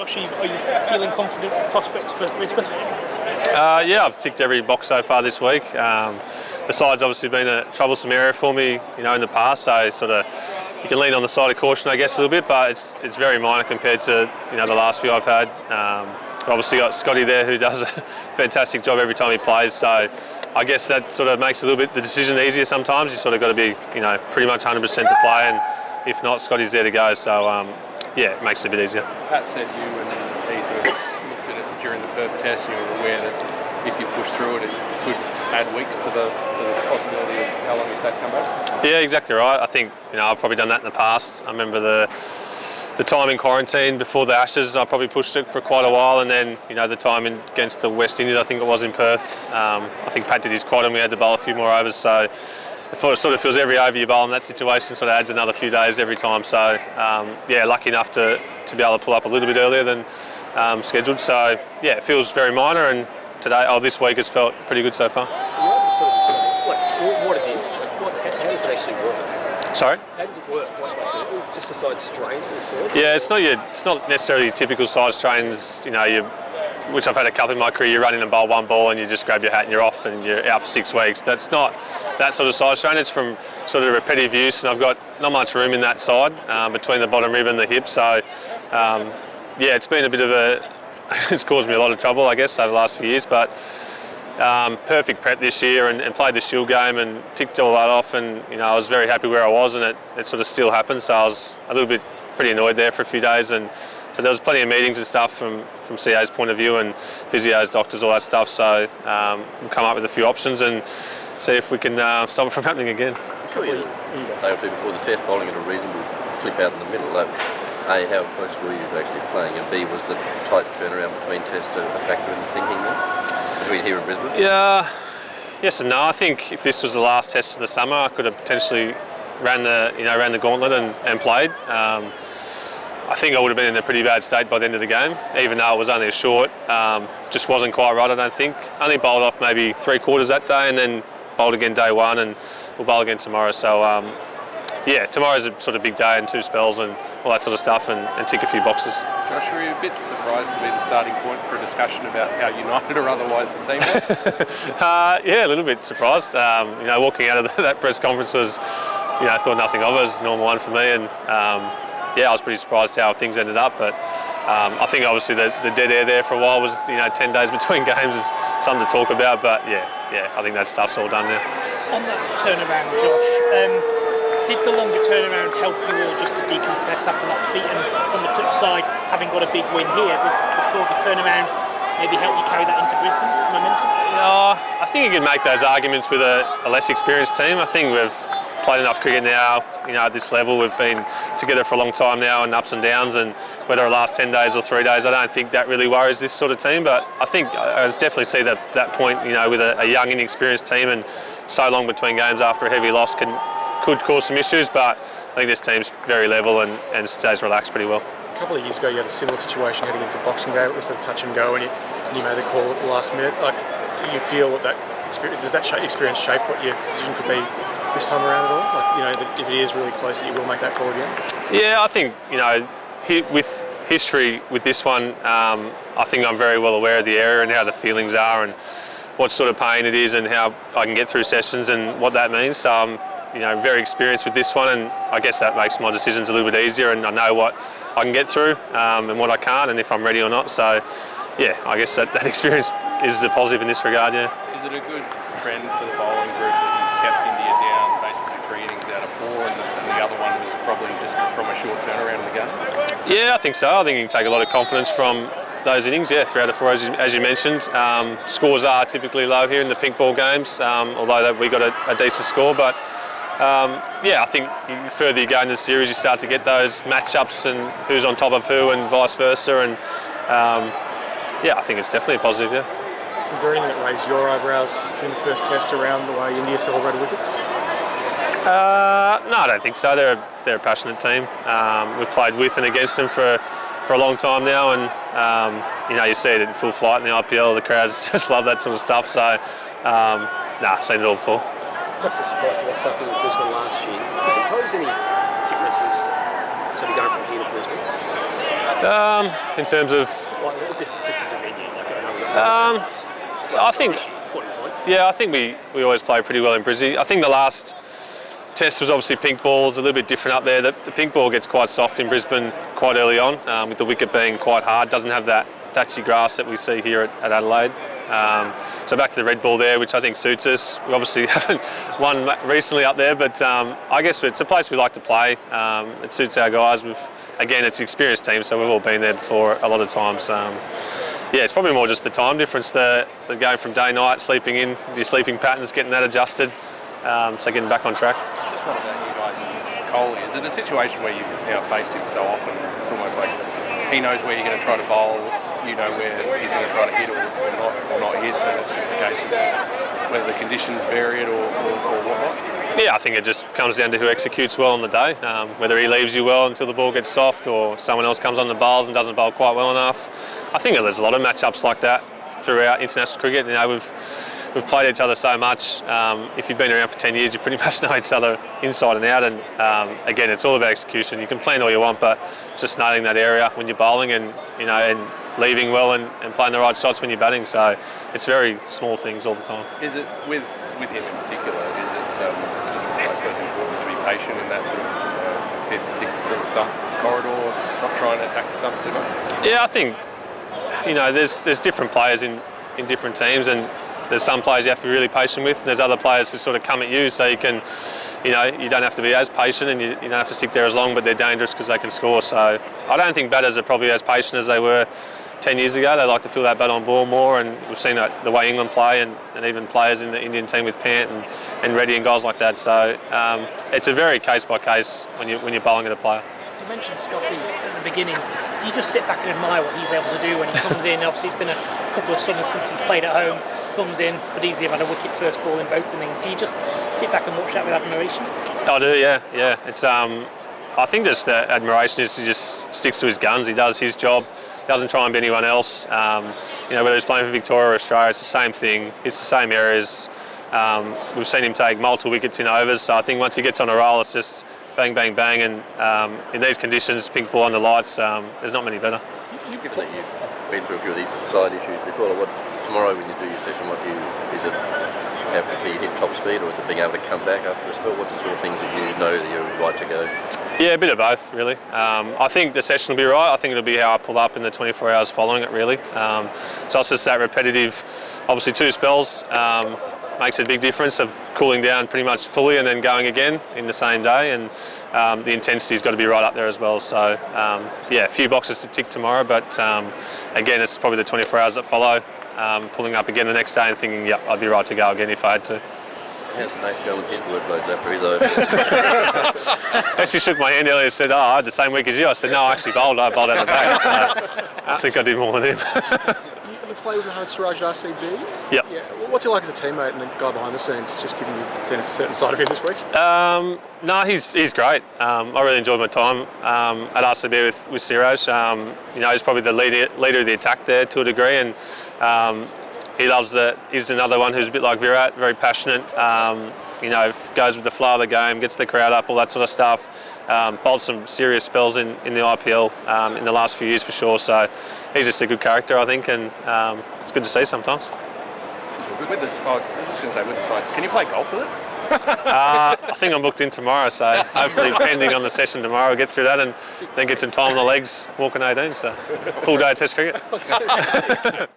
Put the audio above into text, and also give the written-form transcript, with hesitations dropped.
Josh, are you feeling confident with prospects for Brisbane? Yeah, I've ticked every box so far this week. The side's obviously been a troublesome area for me, in the past. So you can lean on the side of caution, I guess, a little bit, but it's very minor compared to the last few I've had. Obviously got Scotty there who does a fantastic job every time he plays. So I guess that sort of makes a little bit the decision easier sometimes. You sort of got to be pretty much 100% to play, and if not, Scotty's there to go. So yeah, it makes it a bit easier. Pat said you and he sort of looked at it during the Perth test, and you were aware that if you push through it, it could add weeks to the possibility of how long it take to come back. Yeah, exactly right. I think I've probably done that in the past. I remember the time in quarantine before the Ashes, I probably pushed it for quite a while, and then the time against the West Indies, I think it was in Perth. I think Pat did his quad and we had to bowl a few more overs, so it sort of feels every over you bowl in that situation sort of adds another few days every time. So yeah, lucky enough to be able to pull up a little bit earlier than scheduled. So yeah, it feels very minor, and this week has felt pretty good so far. What it is? How does it actually work? Sorry? How does it work? Just a side strain of the sorts? Yeah, it's not necessarily your typical side strains, which I've had a couple in my career. You run in and bowl one ball and you just grab your hat and you're off and you're out for 6 weeks. That's not that sort of side strain. It's from sort of repetitive use, and I've got not much room in that side between the bottom rib and the hip. So yeah, it's been a bit of it's caused me a lot of trouble, I guess, over the last few years. But perfect prep this year and played the Shield game and ticked all that off, and I was very happy where I was, and it sort of still happened. So I was a little bit pretty annoyed there for a few days, but there was plenty of meetings and stuff from CA's point of view, and physios, doctors, all that stuff. So we'll come up with a few options and see if we can stop it from happening again. A day or two before the test, bowling at a reasonable clip out in the middle. A, how close were you to actually playing? And B, was the tight turnaround between tests a factor in the thinking there? Between here in Brisbane? Yeah, yes and no. I think if this was the last test of the summer, I could have potentially ran the gauntlet and played. I think I would have been in a pretty bad state by the end of the game, even though it was only a short. Just wasn't quite right, I don't think. Only bowled off maybe 3/4 that day, and then bowled again day one, and we'll bowl again tomorrow. So yeah, tomorrow's a sort of big day and 2 spells and all that sort of stuff, and tick a few boxes. Josh, were you a bit surprised to be the starting point for a discussion about how united or otherwise the team was? Yeah, a little bit surprised. Walking out of that press conference was, thought nothing of it. It was a normal one for me, and yeah, I was pretty surprised how things ended up. But I think obviously the dead air there for a while was, 10 days between games is something to talk about. But yeah, I think that stuff's all done now. On that turnaround, Josh, did the longer turnaround help you all just to decompress after that defeat? And on the flip side, having got a big win here, does the shorter turnaround maybe help you carry that into Brisbane momentum? I think you can make those arguments with a less experienced team. I think we've played enough cricket now, at this level. We've been together for a long time now, and ups and downs, and whether it lasts 10 days or 3 days, I don't think that really worries this sort of team. But I think I definitely see that point, with a young, inexperienced team, and so long between games after a heavy loss could cause some issues. But I think this team's very level and stays relaxed pretty well. A couple of years ago, you had a similar situation heading into Boxing Day. It was a touch and go, and you made the call at the last minute. Do you feel that experience, does that experience shape what your decision could be this time around at all? That if it is really close, that you will make that call again? Yeah, I think, with history with this one, I think I'm very well aware of the area and how the feelings are and what sort of pain it is and how I can get through sessions and what that means. So I'm, very experienced with this one, and I guess that makes my decisions a little bit easier, and I know what I can get through and what I can't, and if I'm ready or not. So yeah, I guess that experience is the positive in this regard, yeah. Is it a good trend for the bowling group that you've kept India down basically 3 innings out of 4, and the other one was probably just from a short turnaround of the game? Yeah, I think so. I think you can take a lot of confidence from those innings, 3 out of 4, as you mentioned. Scores are typically low here in the pink ball games, although we got a decent score. But I think the further you go into the series, you start to get those matchups and who's on top of who and vice versa. And I think it's definitely positive, yeah. Was there anything that raised your eyebrows during the first test around the way India celebrated wickets? No, I don't think so. They're a passionate team. We've played with and against them for a long time now, and you see it in full flight in the IPL. The crowds just love that sort of stuff. So, seen it all before. Perhaps a surprise that that's something with Brisbane last year. Does it pose any differences sort of going from here to Brisbane? In terms of, Like, just as a venue, like I think, yeah, I think we always play pretty well in Brisbane. I think the last test was obviously pink balls, a little bit different up there. The pink ball gets quite soft in Brisbane quite early on, with the wicket being quite hard. Doesn't have that thatchy grass that we see here at Adelaide. So back to the red ball there, which I think suits us. We obviously haven't won recently up there, but I guess it's a place we like to play. It suits our guys. Again, it's an experienced team, so we've all been there before a lot of times. Yeah, it's probably more just the time difference, the going from day-night, sleeping in, your sleeping patterns, getting that adjusted, so getting back on track. Just one about you guys and Coley. Is it a situation where you've faced him so often, it's almost like he knows where you're going to try to bowl, you know where he's going to try to hit or not hit, and it's just a case of whether the conditions vary it or whatnot? Yeah, I think it just comes down to who executes well on the day, whether he leaves you well until the ball gets soft or someone else comes on the bowls and doesn't bowl quite well enough. I think there's a lot of matchups like that throughout international cricket. You know, we've played each other so much. If you've been around for 10 years, you pretty much know each other inside and out. And again, it's all about execution. You can plan all you want, but just nailing that area when you're bowling and leaving well and playing the right shots when you're batting. So it's very small things all the time. Is it with him in particular? Is it just, I suppose, important to be patient in that sort of fifth, sixth sort of stump corridor, not trying to attack the stumps too much? Yeah, I think there's different players in different teams, and there's some players you have to be really patient with, and there's other players who sort of come at you, so you can, you don't have to be as patient and you don't have to stick there as long, but they're dangerous because they can score. So I don't think batters are probably as patient as they were 10 years ago. They like to feel that bat on ball more, and we've seen that the way England play and even players in the Indian team with Pant and Reddy and guys like that. So it's a very case by case when you're bowling at a player. You mentioned Scotty at the beginning. Do you just sit back and admire what he's able to do when he comes in? Obviously, it's been a couple of summers since he's played at home. Comes in, but easily have had a wicket first ball in both innings. Do you just sit back and watch that with admiration? I do, yeah. It's I think just the admiration is he just sticks to his guns. He does his job. He doesn't try and be anyone else. Whether he's playing for Victoria or Australia, it's the same thing. It's the same areas. We've seen him take multiple wickets in overs. So I think once he gets on a roll, it's just bang, bang, bang. And in these conditions, pink ball under lights, there's not many better. Given that you've been through a few of these side issues before, tomorrow when you do your session, is it have to be hit top speed, or is it being able to come back after a spell? What's the sort of things that you know that you're right to go? Yeah, a bit of both, really. I think the session will be right. I think it'll be how I pull up in the 24 hours following it, really. So it's just that repetitive, obviously 2 spells, makes a big difference of cooling down pretty much fully and then going again in the same day, and the intensity's got to be right up there as well. So a few boxes to tick tomorrow, but again, it's probably the 24 hours that follow, pulling up again the next day and thinking, yep, I'd be right to go again if I had to. How's Nate going with his workloads after he's over? Actually shook my hand earlier and said, I had the same week as you. I said, no, I actually bowled out of the day. So I think I did more than him. You play with Mohamed Siraj at RCB? Yep. Yeah. What's he like as a teammate and a guy behind the scenes, just giving you seen a certain side of him this week? No, he's great. I really enjoyed my time at RCB with Siraj. He's probably the leader of the attack there to a degree, and he loves he's another one who's a bit like Virat, very passionate, goes with the flow of the game, gets the crowd up, all that sort of stuff. Bowled some serious spells in the IPL in the last few years for sure, so he's just a good character, I think, and it's good to see sometimes. With this, I was just going to say, with the side, can you play golf with it? I think I'm booked in tomorrow, so hopefully pending on the session tomorrow, I'll get through that and then get some time on the legs walking 18, so full day of Test cricket.